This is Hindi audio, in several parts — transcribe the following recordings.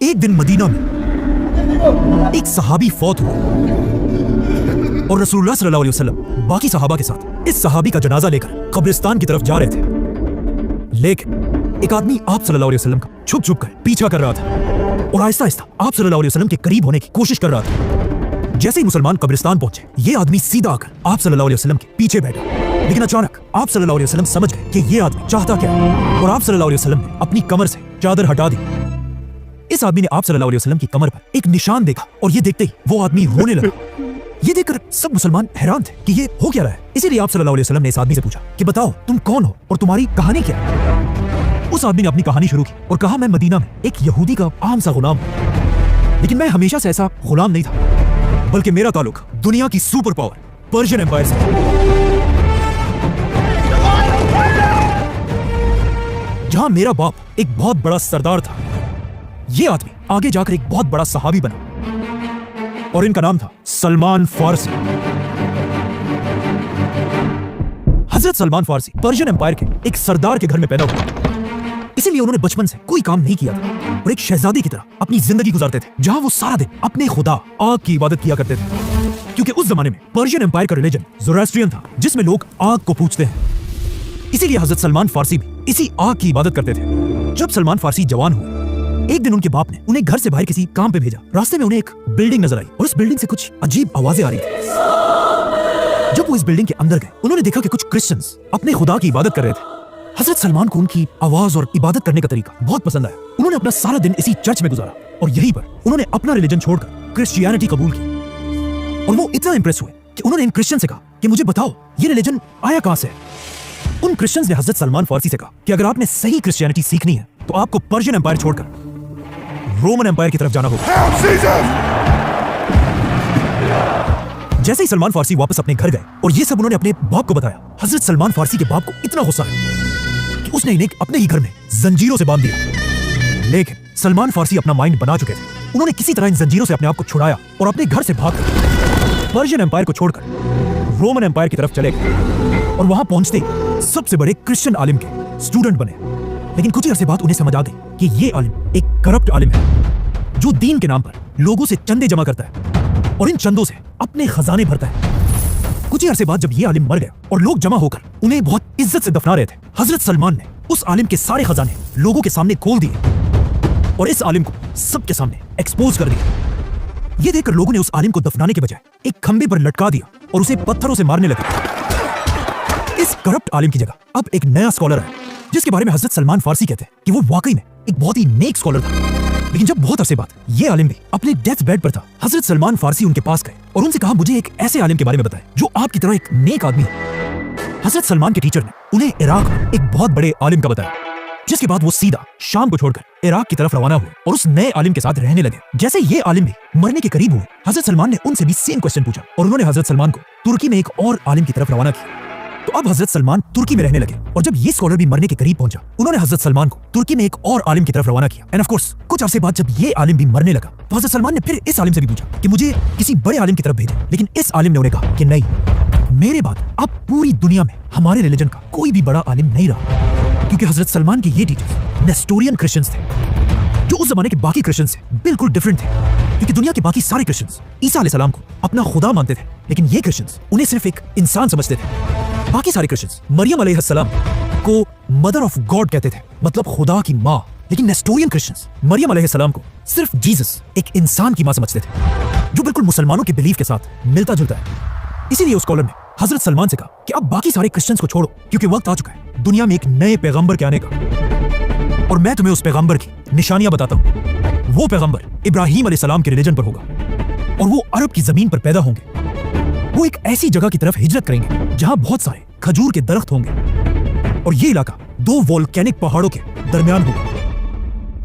एक दिन मदीना में एक सहाबी फौत हुआ और रसूलुल्लाह सल्लल्लाहु अलैहि वसल्लम बाकी सहाबा के साथ इस सहाबी का जनाजा लेकर कब्रिस्तान की तरफ जा रहे थे। लेकिन एक आदमी आप सल्लल्लाहु अलैहि वसल्लम का छुप छुप कर पीछा कर रहा था और आहिस्ता आहिस्ता आप सल्लल्लाहु अलैहि वसल्लम के करीब होने की कोशिश कर रहा था। जैसे ही मुसलमान कब्रिस्तान पहुंचे, ये आदमी सीधा आकर आप सल्लल्लाहु अलैहि वसल्लम के पीछे बैठा। लेकिन अचानक आप सल्लल्लाहु अलैहि वसल्लम समझ गए कि ये आदमी चाहता क्या है और आप सल्लल्लाहु अलैहि वसल्लम ने अपनी कमर से चादर हटा दी। इस आदमी ने आप सल्लल्लाहु अलैहि वसल्लम की कमर पर एक निशान देखा और ये देखते ही वो आदमी रोने लगा। ये देखकर सब मुसलमान हैरान थे कि ये हो क्या रहा है। इसीलिए आप सल्लल्लाहु अलैहि वसल्लम ने इस आदमी से पूछा कि बताओ तुम कौन हो और तुम्हारी कहानी क्या है। उस आदमी ने अपनी कहानी शुरू की और कहा, मैं मदीना में एक यहूदी का आम सा गुलाम हूं, लेकिन मैं हमेशा से ऐसा गुलाम नहीं था, बल्कि मेरा ताल्लुक दुनिया की सुपर पावर पर्शियन एम्पायर से। जहां मेरा बाप एक बहुत बड़ा सरदार था। ये आदमी आगे जाकर एक बहुत बड़ा सहाबी बना और इनका नाम था सलमान फारसी। हजरत सलमान फारसी पर्शियन एम्पायर के एक सरदार के घर में पैदा हुए, इसीलिए उन्होंने बचपन से कोई काम नहीं किया था और एक शहजादी की तरह अपनी जिंदगी गुजारते थे, जहां वो सारा दिन अपने खुदा आग की इबादत किया करते थे। क्योंकि उस जमाने में पर्शियन एम्पायर का रिलीजन ज़ोरास्ट्रियन था, जिसमें लोग आग को पूजते हैं। इसीलिए हजरत सलमान फारसी भी इसी आग की इबादत करते थे। जब सलमान फारसी जवान हुए, एक दिन उनके बाप ने उन्हें घर से बाहर किसी काम पे भेजा। रास्ते में उन्हें एक बिल्डिंग नजर आई और उस बिल्डिंग से कुछ अजीब आवाजें आ रही थी। जब वो इस बिल्डिंग के अंदर गए, उन्होंने देखा कि कुछ क्रिश्चियंस अपने खुदा की इबादत कर रहे थे। हजरत सलमान को उनकी आवाज और इबादत करने का तरीका बहुत पसंद आया। उन्होंने अपना सारा दिन इसी चर्च में गुजारा और यहीं पर उन्होंने अपना रिलीजन छोड़कर क्रिश्चियनिटी कबूल की। और वो इतना इंप्रेस हुए कि उन्होंने इन क्रिश्चियन से कहा कि मुझे बताओ ये रिलीजन आया कहां से है। उन क्रिश्चियंस ने हजरत सलमान फारसी से कहा कि अगर आपने सही क्रिश्चियनिटी सीखनी है तो आपको पर्शियन एम्पायर छोड़कर रोमन एम्पायर की तरफ जाना होगा। जैसे ही सलमान फारसी वापस अपने घर गए और ये सब उन्होंने अपने बाप को बताया, हजरत सलमान फारसी के बाप को इतना गुस्सा आया कि उसने इन्हें अपने ही घर में जंजीरों से बांध दिया। लेकिन सलमान फारसी अपना माइंड बना चुके थे। उन्होंने किसी तरह इन जंजीरों से अपने आप को छुड़ाया और अपने घर से भागकर पर्शियन एम्पायर को छोड़कर रोमन एम्पायर की तरफ चले गए और वहां पहुंचते ही सबसे बड़े क्रिश्चियन आलिम के स्टूडेंट बने। लेकिन कुछ ही अरसे बाद उन्हें समझ आ गई कि ये आलिम एक करप्ट आलिम है, जो दीन के नाम पर लोगों से चंदे जमा करता है और इन चंदों से अपने खजाने भरता है। कुछ ही अरसे बाद जब ये आलिम मर गया और लोग जमा होकर उन्हें बहुत इज्जत से दफना रहे थे, हजरत सलमान ने उस आलिम के सारे खजाने लोगों के सामने खोल दिए और इस आलिम को सबके सामने एक्सपोज कर दिया। ये देखकर लोगों ने उस आलिम को दफनाने के बजाय एक खंबे पर लटका दिया और उसे पत्थरों से मारने लगे। इस करप्ट आलिम की जगह अब एक नया स्कॉलर है, जिसके बारे में हजरत सलमान फारसी कहते हैं कि वो वाकई में एक बहुत ही नेक स्कॉलर था। लेकिन जब बहुत अरसे बाद ये आलिम भी अपने डेथ बेड पर था, हजरत सलमान फारसी उनके पास गए और उनसे कहा, मुझे एक ऐसे आलिम के बारे में बताएं जो आपकी तरह एक नेक आदमी है। हजरत सलमान के टीचर ने उन्हें इराक में एक बहुत बड़े आलिम का बताया, जिसके बाद वो सीधा शाम को छोड़कर इराक की तरफ रवाना हुए और उस नए आलिम के साथ रहने लगे। जैसे ये आलिम भी मरने के करीब हुए, हजरत सलमान ने उनसे भी सेम क्वेश्चन पूछा और उन्होंने हजरत सलमान को तुर्की में एक और आलिम की तरफ रवाना किया। तो अब हजरत सलमान तुर्की में रहने लगे और जब ये स्कॉलर भी मरने के करीब पहुंचा, उन्होंने हजरत सलमान को तुर्की में एक और आलिम की तरफ रवाना किया। एंड ऑफ कोर्स कुछ अरसे बाद जब ये आलिम भी मरने लगा, तो हजरत सलमान ने फिर इस आलिम से भी पूछा कि मुझे किसी बड़े आलिम की तरफ भेजें। लेकिन इस आलिम ने उन्हें कहा कि नहीं, मेरे बाद अब पूरी दुनिया में हमारे रिलीजन का कोई भी बड़ा आलिम नहीं रहा। क्योंकि हजरत सलमान के ये टीचर्स नेस्टोरियन क्रिश्चियंस थे, जो उस जमाने के बाकी क्रिश्चियंस से बिल्कुल डिफरेंट थे। क्योंकि दुनिया के बाकी सारे क्रिश्चियंस ईसा अलैहिस्सलाम को अपना खुदा मानते थे, लेकिन ये क्रिश्चियंस उन्हें सिर्फ एक इंसान समझते थे। बाकी सारे क्रिश्चियंस मरियम अलैहिस्सलाम को मदर ऑफ गॉड कहते थे, मतलब खुदा की माँ। लेकिन नेस्टोरियन क्रिश्चियंस मरियम अलैहिस्सलाम को सिर्फ जीसस, एक इंसान की माँ समझते थे, जो बिल्कुल मुसलमानों के बिलीफ के साथ मिलता जुलता है। इसीलिए उस स्कॉलर ने हजरत सलमान से कहा कि अब बाकी सारे क्रिश्चियंस को छोड़ो, क्योंकि वक्त आ चुका है दुनिया में एक नए पैगंबर के आने का, और मैं तुम्हें उस पैगंबर की निशानियां बताता हूं। वो पैगंबर इब्राहिम अलैहिस्सलाम के रिलीजन पर होगा और वो अरब की जमीन पर पैदा होंगे। वो एक ऐसी जगह की तरफ हिजरत करेंगे जहां बहुत सारे खजूर के दरख्त होंगे और ये इलाका दो वोल्केनिक पहाड़ों के दरमियान होगा।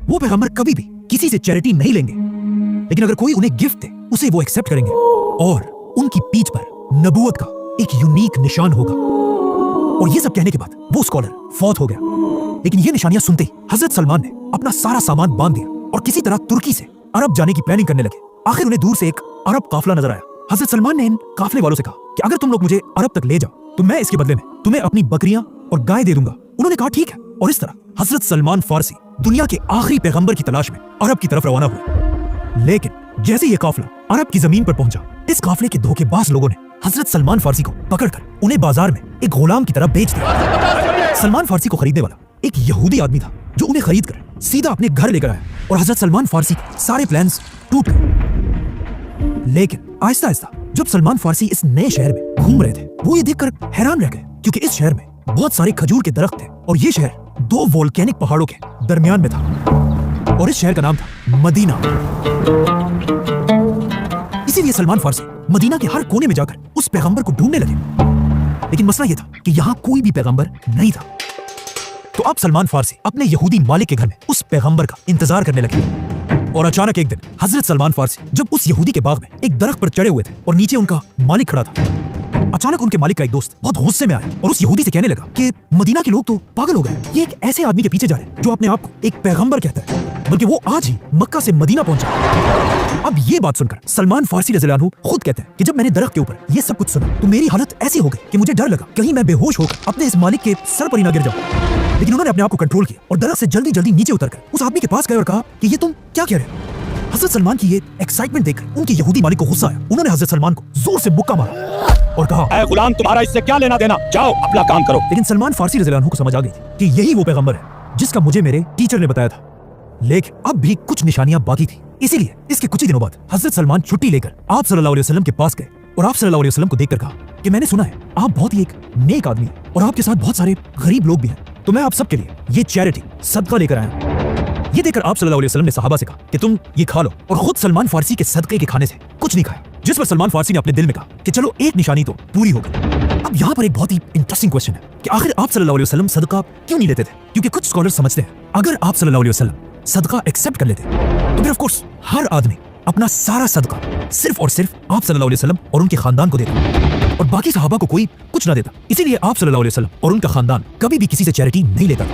वो पैगंबर कभी भी किसी से चैरिटी नहीं लेंगे, लेकिन अगर कोई उन्हें गिफ्ट दे उसे वो एक्सेप्ट करेंगे और उनकी पीठ पर नबूवत का एक यूनिक निशान होगा। और ये सब कहने के बाद वो स्कॉलर फौत हो गया। लेकिन ये निशानियां सुनते ही हजरत सलमान ने अपना सारा सामान बांध दिया और किसी तरह तुर्की से अरब जाने की प्लानिंग करने लगे। आखिर उन्हें दूर से एक अरब काफिला नजर आया। हजरत सलमान ने इन काफिले वालों से कहा कि अगर तुम लोग मुझे अरब तक ले जाओ तो मैं इसके बदले में तुम्हें अपनी बकरियां और गाय दे दूंगा। उन्होंने कहा ठीक है, और इस तरह हजरत सलमान फारसी दुनिया के आखिरी पैगंबर की तलाश में अरब की तरफ रवाना हुए। लेकिन जैसे ये काफिला अरब की जमीन पर पहुंचा, इस काफिले के धोखेबाज लोगों ने हजरत सलमान फारसी को पकड़कर उन्हें बाजार में एक गुलाम की तरह बेच दिया। सलमान फारसी को खरीदने वाला एक यहूदी आदमी था जो उन्हें खरीद कर सीधा अपने घर लेकर आया और हजरत सलमान फारसी के सारे प्लान्स टूट गए। लेकिन आहिस्ता आहिस्ता जब सलमान फारसी इस नए शहर में घूम रहे थे, वो ये देखकर हैरान रह गए क्योंकि इस शहर में बहुत सारे खजूर के दरख्त थे और ये शहर दो वोल्केनिक पहाड़ों के दरमियान में था और इस शहर का नाम था मदीना। इसीलिए सलमान फारसी मदीना के हर कोने में जाकर उस पैगंबर को ढूंढने लगे। लेकिन मसला यह था कि यहाँ कोई भी पैगंबर नहीं था। तो अब सलमान फारसी अपने यहूदी मालिक के घर में उस पैगंबर का इंतजार करने लगे और अचानक एक दिन हजरत सलमान फारसी जब उस यहूदी के बाग में एक दरख्त पर चढ़े हुए थे और नीचे उनका मालिक खड़ा था, अचानक उनके मालिक का एक दोस्त बहुत गुस्से में आया और उस यहूदी से कहने लगा कि मदीना के लोग तो पागल हो गए, ये एक ऐसे आदमी के पीछे जा रहे हैं जो अपने आप को एक पैगंबर कहता है, बल्कि वो आज ही मक्का से मदीना पहुंचा। अब ये बात सुनकर सलमान फारसी रज़ियल्लाहु अन्हु खुद कहते हैं कि जब मैंने दरख्त के ऊपर ये सब कुछ सुना तो मेरी हालत ऐसी हो गई कि मुझे डर लगा कहीं मैं बेहोश होकर अपने इस मालिक के सर पर ही ना गिर जाऊं। लेकिन उन्होंने अपने आप को कंट्रोल किया और दरख्त से जल्दी जल्दी नीचे उतरकर उस आदमी के पास गए और कहा कि ये तुम क्या कह रहे हो। हजरत सलमान की ये एक्साइटमेंट देखकर उनके यहूदी मालिक को गुस्सा आया। उन्होंने हजरत सलमान को जोर से मुक्का मारा और कहा, ऐ गुलाम, तुम्हारा इससे क्या लेना देना, जाओ अपना काम करो। लेकिन सलमान फारसी रज़ियल्लाहु अन्हु को समझ आ गई थी कि यही वो पैगंबर है जिसका मुझे मेरे टीचर ने बताया था। लेकिन अब भी कुछ निशानियां बाकी थी, इसीलिए इसके कुछ ही दिनों बाद हजरत सलमान छुट्टी लेकर आप सल्लल्लाहु अलैहि वसल्लम के पास गए और आप सल्लल्लाहु अलैहि वसल्लम को देखकर कहा कि मैंने सुना है आप बहुत ही एक नेक आदमी हैं और आपके साथ बहुत सारे गरीब लोग भी हैं, तो मैं आप सबके लिए ये चैरिटी सदका लेकर आया हूं। ये देखकर आप सल्लल्लाहु अलैहि वसल्लम ने सहाबा से कहा कि तुम ये खा लो, और खुद सलमान फारसी के सदके के खाने से कुछ नहीं खाया। जिस पर सलमान फारसी ने अपने दिल में कहा कि चलो एक निशानी तो पूरी हो गई। अब यहाँ पर एक बहुत ही इंटरेस्टिंग क्वेश्चन है कि आखिर आप सल्लल्लाहु अलैहि वसल्लम सदका क्यों नहीं लेते थे? क्योंकि कुछ स्कॉलर्स समझते हैं अगर आप सल्लल्लाहु अलैहि वसल्लम सदका एक्सेप्ट कर लेते तो फिर ऑफ कोर्स हर आदमी अपना सारा सदका सिर्फ और सिर्फ आप सल्लल्लाहु अलैहि वसल्लम और उनके खानदान को देता और बाकी सहाबा को कोई कुछ ना देता। इसीलिए आप सल्लल्लाहु अलैहि वसल्लम और उनका खानदान कभी भी किसी से चैरिटी नहीं लेता।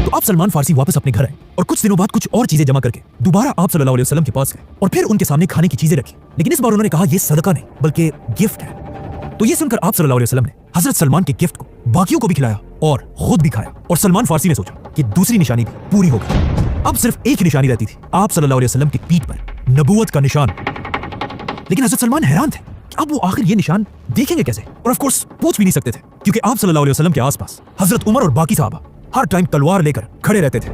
तो आप सलमान फारसी वापस अपने घर आए और कुछ दिनों बाद कुछ और चीजें जमा करके दोबारा आप सल्लल्लाहु अलैहि वसल्लम के पास गए और फिर उनके सामने खाने की चीजें रखी। लेकिन इस बार उन्होंने कहा, ये सदका नहीं बल्कि गिफ्ट है। तो ये सुनकर आप सल्लल्लाहु अलैहि वसल्लम ने हजरत सलमान के गिफ्ट को बाकियों को भी खिलाया और खुद भी खाया। और सलमान फारसी ने सोचा कि दूसरी निशानी भी पूरी हो गई। अब सिर्फ एक निशानी रहती थी, आप सल्लल्लाहु अलैहि वसल्लम की पीठ पर नबूवत का निशान। लेकिन हजरत सलमान हैरान थे कि अब वो आखिर ये निशान देखेंगे कैसे, और ऑफ कोर्स पूछ भी नहीं सकते थे क्योंकि आप सल्लल्लाहु अलैहि वसल्लम के आसपास हजरत उमर और बाकी सहाबा हर टाइम तलवार लेकर खड़े रहते थे।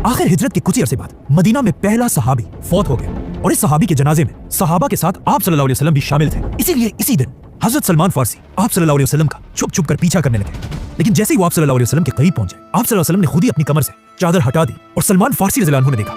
आखिर हिजरत के कुछ ही अरसे बाद मदीना में पहला सहाबी फौत हो गया और इस सहाबी के जनाजे में सहाबा के साथ आप सल्लल्लाहु अलैहि वसल्लम भी शामिल थे। इसीलिए इसी दिन हजरत सलमान फारसी आप सल्लल्लाहु अलैहि वसल्लम का छुप छुप कर पीछा करने लगे। लेकिन जैसे ही वो आप सल्लल्लाहु अलैहि वसल्लम के करीब पहुंचे, आप सल्लल्लाहु अलैहि वसल्लम ने खुद ही अपनी कमर से चादर हटा दी और सलमान फारसी रज़ियल्लाहु अन्हु ने देखा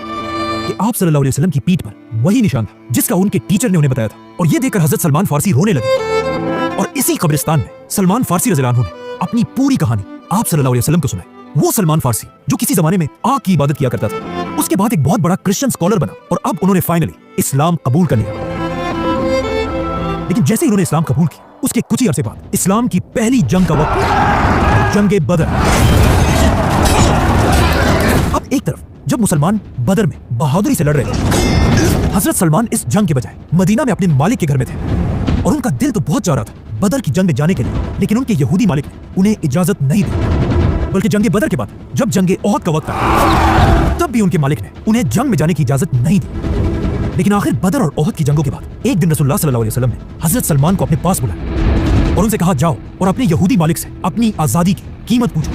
कि आप सल्लल्लाहु अलैहि वसल्लम की पीठ पर वही निशान था जिसका उनके टीचर ने उन्हें बताया था। और ये देखकर हजरत सलमान फारसी रोने लगे और इसी कब्रिस्तान में सलमान फारसी रज़ियल्लाहु अन्हु ने अपनी पूरी कहानी आप सल्लल्लाहु अलैहि वसल्लम को सुनाई। वो सलमान फारसी जो किसी जमाने में आग की इबादत किया करता था, उसके बाद एक बहुत बड़ा क्रिश्चियन स्कॉलर बना और अब उन्होंने फाइनली इस्लाम कबूल कर लिया। लेकिन जैसे ही उन्होंने इस्लाम कबूल किया, उसके कुछ ही अरसे बाद इस्लाम की पहली जंग का वक्त, जंगे बदर। अब एक तरफ जब मुसलमान बदर में बहादुरी से लड़ रहे थे, हजरत सलमान इस जंग के बजाय मदीना में अपने मालिक के घर में थे और उनका दिल तो बहुत चाह रहा था बदर की जंग में जाने के लिए, लेकिन उनके यहूदी मालिक ने उन्हें इजाजत नहीं दी। बल्कि जंगे बदर के बाद जब जंगे ओहद का वक्त आया, तब भी उनके मालिक ने उन्हें जंग में जाने की इजाजत नहीं दी। लेकिन आखिर बदर और ओहद की जंगों के बाद एक दिन रसूलुल्लाह सल्लल्लाहु अलैहि वसल्लम ने हजरत सलमान को अपने पास बुलाया और उनसे कहा, जाओ और अपने यहूदी मालिक से अपनी आजादी की कीमत पूछो।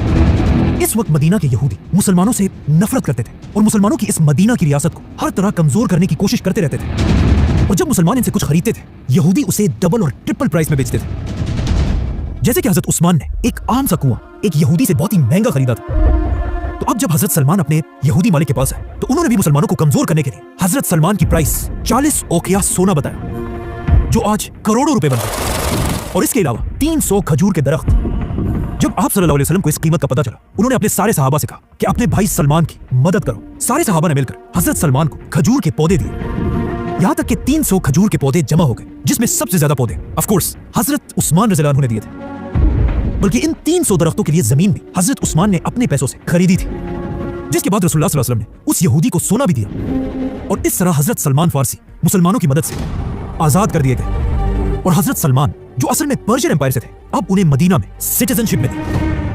इस वक्त मदीना के यहूदी मुसलमानों से नफरत करते थे और मुसलमानों की इस मदीना की रियासत को हर तरह कमजोर करने की कोशिश करते रहते थे। और जब मुसलमान इनसे कुछ खरीदते थे, यहूदी उसे डबल और ट्रिपल प्राइस में बेचते थे। जैसे कि हजरत उस्मान ने एक आम सा कुआं एक यहूदी से बहुत ही महंगा खरीदा था। तो अब जब हजरत सलमान अपने यहूदी मालिक के पास आए, तो उन्होंने भी मुसलमानों को कमजोर करने के लिए हजरत सलमान की प्राइस 40 ओकिया सोना बताया, जो आज करोड़ों रुपए बनता है। और इसके अलावा 300 खजूर के दरख्त। जब आप सल्लल्लाहु अलैहि वसल्लम को इस कीमत का पता चला, उन्होंने अपने सारे सहाबा से कहा कि अपने भाई सलमान की मदद करो। सारे सहाबा ने मिलकर हजरत सलमान को खजूर के पौधे दिए, यहाँ तक कि 300 खजूर के पौधे जमा हो गए, जिसमें सबसे ज्यादा पौधे ऑफ कोर्स हजरत उस्मान रज़ियल्लाहु अन्हु ने दिए थे। बल्कि इन 300 दरख्तों के लिए जमीन भी हजरत उस्मान ने अपने पैसों से खरीदी थी, जिसके बाद रसूलुल्लाह सल्लल्लाहु अलैहि वसल्लम ने उस यहूदी को सोना भी दिया। और इस तरह हजरत सलमान फारसी मुसलमानों की मदद से आजाद कर दिए गए। और हजरत सलमान जो असल में पर्शियन एम्पायर से थे, अब उन्हें मदीना में सिटीजनशिप मिली।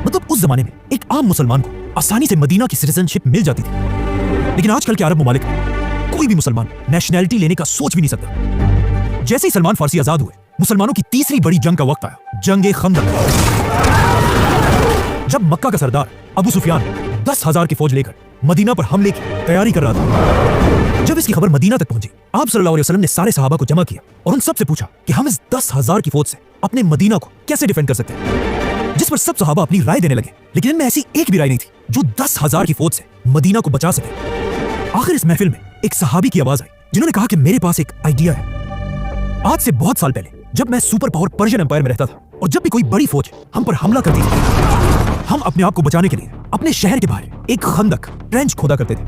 मतलब उस जमाने में एक आम मुसलमान को आसानी से मदीना की सिटीजनशिप मिल जाती थी। लेकिन आजकल के अरब ममालिक में कोई भी मुसलमान नेशनैलिटी लेने का सोच भी नहीं सकता। जैसे ही सलमान फारसी आजाद हुए, मुसलमानों की तीसरी बड़ी जंग का वक्त आया, जंग खंदक। जब मक्का का सरदार अबू सुफियान 10,000 की फौज लेकर मदीना पर हमले की तैयारी कर रहा था, जब इसकी खबर मदीना तक पहुंची, आप सल्लल्लाहु अलैहि वसल्लम ने सारे सहाबा को जमा किया और उन सबसे पूछा कि हम इस 10,000 की फौज से अपने मदीना को कैसे डिफेंड कर सकते हैं। जिस पर सब सहाबा अपनी राय देने लगे, लेकिन इनमें ऐसी एक भी राय नहीं थी जो 10,000 की फौज से मदीना को बचा सके। आखिर इस महफिल में एक सहाबी की आवाज आई, जिन्होंने कहा कि मेरे पास एक आइडिया है। आज से बहुत साल पहले जब मैं सुपर पावर पर्शियन एम्पायर में रहता था, और जब भी कोई बड़ी फौज हम पर हमला करती थी, हम अपने आप को बचाने के लिए अपने शहर के बाहर एक खंदक ट्रेंच खोदा करते थे,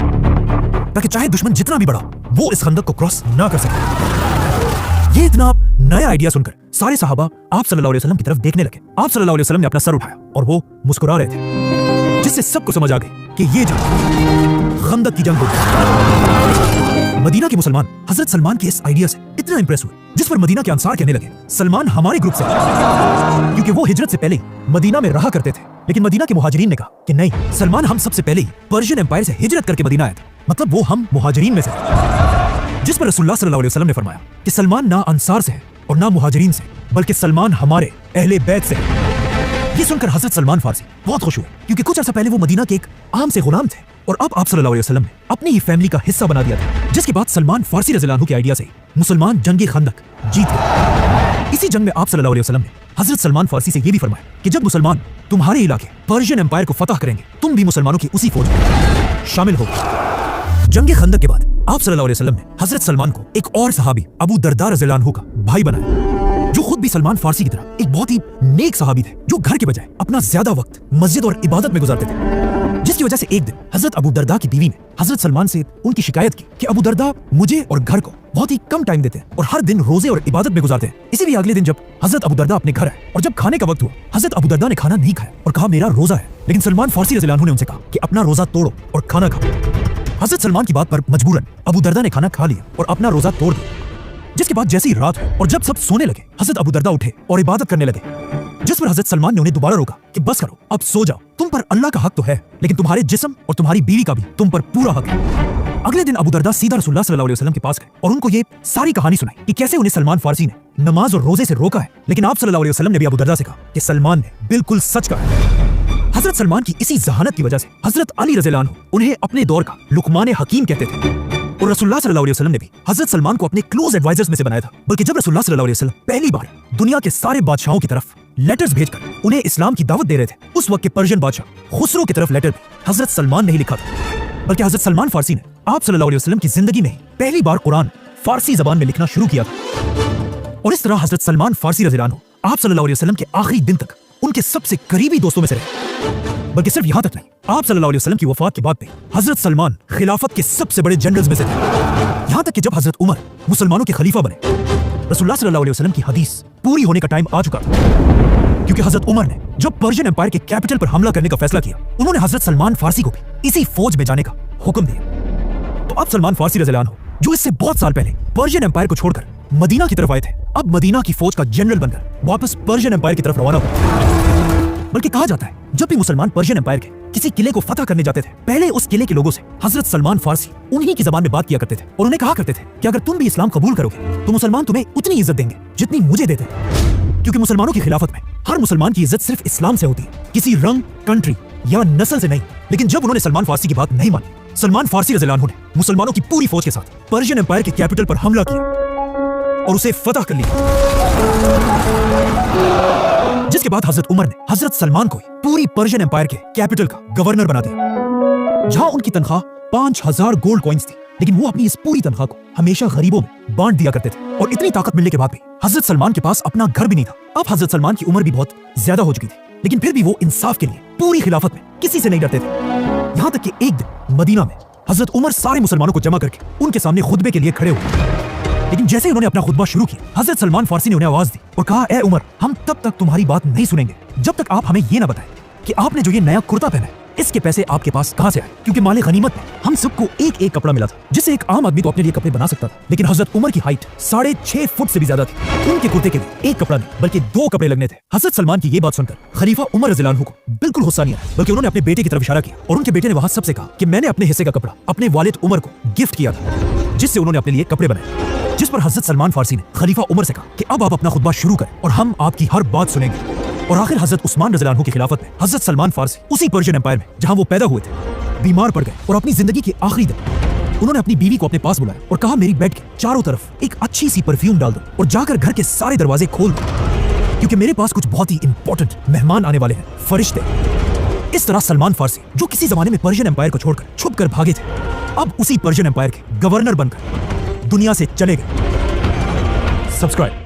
ताकि चाहे दुश्मन जितना भी बड़ा वो इस खंदक को क्रॉस ना कर सके। ये इतना नया आइडिया सुनकर सारे सहाबा आप सल्लल्लाहु अलैहि वसल्लम की तरफ देखने लगे। आप सल्लल्लाहु अलैहि वसल्लम ने अपना सर उठाया और वो मुस्कुरा रहे थे, जिससे सबको समझ आ गई कि ये जंग खंदक की जंग होगी। मदीना के मुसलमान हजरत सलमान के इस आइडिया से इतना इंप्रेस हुए, जिस पर मदीना के अंसार कहने लगे, सलमान हमारे ग्रुप से, क्योंकि वो हिजरत से पहले मदीना में रहा करते थे। लेकिन मदीना के मुहाजिरीन ने कहा कि नहीं, सलमान हम सबसे पहले ही पर्शियन एम्पायर से हिजरत करके मदीना आया था, मतलब वो हम मुहाजिरीन में से। जिस पर रसूलुल्लाह सल्लल्लाहु अलैहि वसल्लम ने फरमाया कि सलमान ना अंसार से है और ना मुहाजिरीन से, बल्कि सलमान हमारे अहले बैत से है। ये सुनकर हजरत सलमान फारसी बहुत खुश हुए, क्योंकि कुछ अर्सा पहले वो मदीना के एक आम से गुलाम थे और अब आप सल्लल्लाहु अलैहि वसल्लम ने अपनी ही फैमिली का हिस्सा बना दिया था। जिसके बाद सलमान फारसी रज़ियल्लाहु अन्हु के आइडिया से मुसलमान जंग खंदक जीत गए। इसी जंग में आप सल्लल्लाहु अलैहि वसल्लम ने हजरत सलमान फारसी से ये भी फरमाया कि जब मुसलमान तुम्हारे इलाके पर्शियन एम्पायर को फतह करेंगे, तुम भी मुसलमानों की उसी फौज में शामिल हो। जंग खंदक के बाद आप सल्लल्लाहु अलैहि वसल्लम ने हजरत सलमान को एक और सहाबी अबू दरदा रज़ियल्लाहु अन्हु का भाई बनाया, जो खुद भी सलमान फारसी की तरह एक बहुत ही नेक सहाबी थे, जो घर के बजाय अपना ज्यादा वक्त मस्जिद और इबादत में गुजारते थे। जिसकी वजह से एक दिन हजरत अबू दरदा की बीवी ने हजरत सलमान से उनकी शिकायत की कि अबू दरदा मुझे और घर को बहुत ही कम टाइम देते हैं और हर दिन रोजे और इबादत में गुजारते हैं। इसीलिए अगले दिन जब हजरत अबू दरदा अपने घर आए और जब खाने का वक्त हुआ, हजरत अबू दरदा ने खाना नहीं खाया और कहा मेरा रोजा है। लेकिन सलमान फारसी रज़ियल्लाहु अन्हु ने उनसे कहा कि अपना रोजा तोड़ो और खाना खाओ। हजरत सलमान की बात पर मजबूरन अबू दरदा ने खाना खा लिया और अपना रोजा तोड़ दिया। जिसके बाद जैसी रात हुई और जब सब सोने लगे, हजरत अबू दरदा उठे और इबादत करने लगे। जिस पर हजरत सलमान ने उन्हें दोबारा रोका कि बस करो, अब सो जाओ, तुम पर अल्लाह का हक तो है, लेकिन तुम्हारे जिस्म और तुम्हारी बीवी का भी तुम पर पूरा हक है। अगले दिन अबू दरदा सीधा रसूलुल्लाह सल्लल्लाहु अलैहि वसल्लम के पास गए और उनको ये सारी कहानी सुनाई कि कैसे उन्हें सलमान फारसी ने नमाज और रोजे से रोका है। लेकिन आप सल्लल्लाहु अलैहि वसल्लम ने भी अबू दरदा से कहा कि सलमान ने बिल्कुल सच कहा। हजरत सलमान की इसी जहानत की वजह से हजरत अली रज़ियल्लाहु अन्हु उन्हें अपने दौर का लुकमान हकीम कहते थे और रसूलुल्लाह सल्लल्लाहु अलैहि वसल्लम ने भी हजरत सलमान को अपने क्लोज एडवाइजर्स में से बनाया था। बल्कि जब रसूलुल्लाह सल्लल्लाहु अलैहि वसल्लम पहली बार दुनिया के सारे बादशाहों की तरफ लेटर्स भेजकर उन्हें इस्लाम की दावत दे रहे थे, उस वक्त के पर्शियन बादशाह खुसरो की तरफ लेटर भी हजरत सलमान ने ही लिखा था, बल्कि हजरत सलमान फारसी ने आप सल्लल्लाहु अलैहि वसल्लम की जिंदगी में पहली बार कुरान फारसी जबान में लिखना शुरू किया था। और इस तरह हजरत सलमान फारसी रज़ियल्लाहु अन्हु आप सल्लल्लाहु अलैहि वसल्लम के आखिरी दिन तक उनके सबसे करीबी दोस्तों में से रहे। बल्कि सिर्फ यहाँ तक नहीं, आप सल्लल्लाहु अलैहि वसल्लम की वफात के बाद भी हजरत सलमान खिलाफत के सबसे बड़े जनरल्स में से थे। यहाँ तक कि जब हजरत उमर मुसलमानों के खलीफा बने, रसूलुल्लाह सल्लल्लाहु अलैहि वसल्लम की हदीस पूरी होने का टाइम आ चुका था, क्योंकि हजरत उमर ने जब पर्शियन एम्पायर के कैपिटल पर हमला करने का फैसला किया, उन्होंने हजरत सलमान फारसी को भी इसी फौज में जाने का हुक्म दिया। तो अब सलमान फारसी रज़ियल्लाहु अन्हु, जो इससे बहुत साल पहले पर्शियन एम्पायर को छोड़कर मदीना की तरफ आए थे, अब मदीना की फौज का जनरल बनकर वापस पर्शियन एम्पायर की तरफ रवाना हुए। बल्कि कहा जाता है जब भी मुसलमान पर्शियन एम्पायर के किसी किले को फतह करने जाते थे, पहले उस किले के लोगों से हजरत सलमान फारसी उन्हीं की जबान में बात किया करते थे और उन्हें कहा करते थे कि अगर तुम भी इस्लाम कबूल करोगे तो मुसलमान तुम्हें उतनी इज्जत देंगे जितनी मुझे देते थे। क्योंकि मुसलमानों की खिलाफत में हर मुसलमान की इज्जत सिर्फ इस्लाम से होती है, किसी रंग, कंट्री या नस्ल से नहीं। लेकिन जब उन्होंने सलमान फारसी की बात नहीं मानी, सलमान फारसी रज़ियल्लाहु अन्हु ने मुसलमानों की पूरी फौज के साथ पर्शियन एम्पायर के कैपिटल पर हमला किया और उसे फतह कर लिया। जिसके बाद हजरत उमर ने हजरत सलमान को पूरी पर्शियन एम्पायर के कैपिटल का गवर्नर बना दिया, जहां उनकी तनख्वाह 5000 गोल्ड कॉइन्स थी। लेकिन वो अपनी इस पूरी तनख्वाह को हमेशा गरीबों में बांट दिया करते थे। और इतनी ताकत मिलने के बाद भी हजरत सलमान के पास अपना घर भी नहीं था। अब हजरत सलमान की उम्र भी बहुत ज्यादा हो चुकी थी, लेकिन फिर भी वो इंसाफ के लिए पूरी खिलाफत में किसी से नहीं डरते थे। यहाँ तक कि एक दिन मदीना में हजरत उमर सारे मुसलमानों को जमा करके उनके सामने खुतबे के लिए खड़े हुए। लेकिन जैसे ही उन्होंने अपना खुतबा शुरू किया, हजरत सलमान फारसी ने उन्हें आवाज दी और कहा, ए उमर, हम तब तक तुम्हारी बात नहीं सुनेंगे जब तक आप हमें ये ना बताएं कि आपने जो ये नया कुर्ता पहना है इसके पैसे आपके पास कहां से आए? क्योंकि माले गनीमत में हम सबको एक एक कपड़ा मिला था, जिससे एक आम आदमी तो अपने लिए कपड़े बना सकता था, लेकिन हजरत उमर की हाइट 6.5 फुट से भी ज्यादा थी। उनके कुर्ते के लिए एक कपड़ा नहीं बल्कि 2 कपड़े लगने थे। हजरत सलमान की ये बात सुनकर खलीफा उमर रज़ियल्लाहु अन्हु को बिल्कुल गुस्सा नहीं आया, बल्कि उन्होंने अपने बेटे की तरफ इशारा किया और उनके बेटे ने वहां सबसे कहा कि मैंने अपने हिस्से का कपड़ा अपने वालिद उमर को गिफ्ट किया था, जिससे उन्होंने अपने लिए कपड़े बनाए। जिस पर हजरत सलमान फारसी ने खलीफा उमर से कहा कि अब आप अपना खुतबा शुरू करें और हम आपकी हर बात सुनेंगे। और आखिर हजरत उस्मान रज़ियल्लाहु अन्हु की खिलाफत में हजरत सलमान फारसी उसी पर्शियन एम्पायर में जहां वो पैदा हुए थे बीमार पड़ गए और अपनी जिंदगी के आखिरी दिन उन्होंने अपनी बीवी को अपने पास बुलाया और कहा मेरी बेड के चारों तरफ एक अच्छी सी परफ्यूम डाल दो और जाकर घर के सारे दरवाजे खोल दो, क्योंकि मेरे पास कुछ बहुत ही इंपॉर्टेंट मेहमान आने वाले हैं, फरिश्ते। इस तरह सलमान फारसी, जो किसी जमाने में पर्शियन एम्पायर को छोड़कर छुप कर भागे थे, अब उसी पर्शियन एम्पायर के गवर्नर बनकर दुनिया से चले गए। सब्सक्राइब।